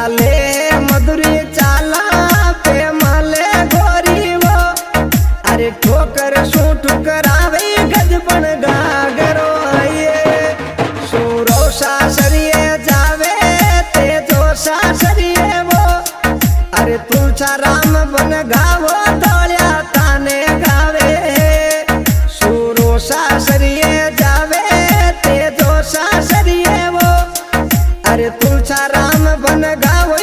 चाले मधुरी चाला पे माले गोरी वो अरे ठोकर शू ठुकरावे गजबन गागरो ये सूरो सासरिए जावे ते जो सासरिए वो अरे तुलसा राम बन गावो तोलिया ताने गावे सूरो सासरिए जावे ते जो सासरिए वो अरे तुलसा राम बन गावो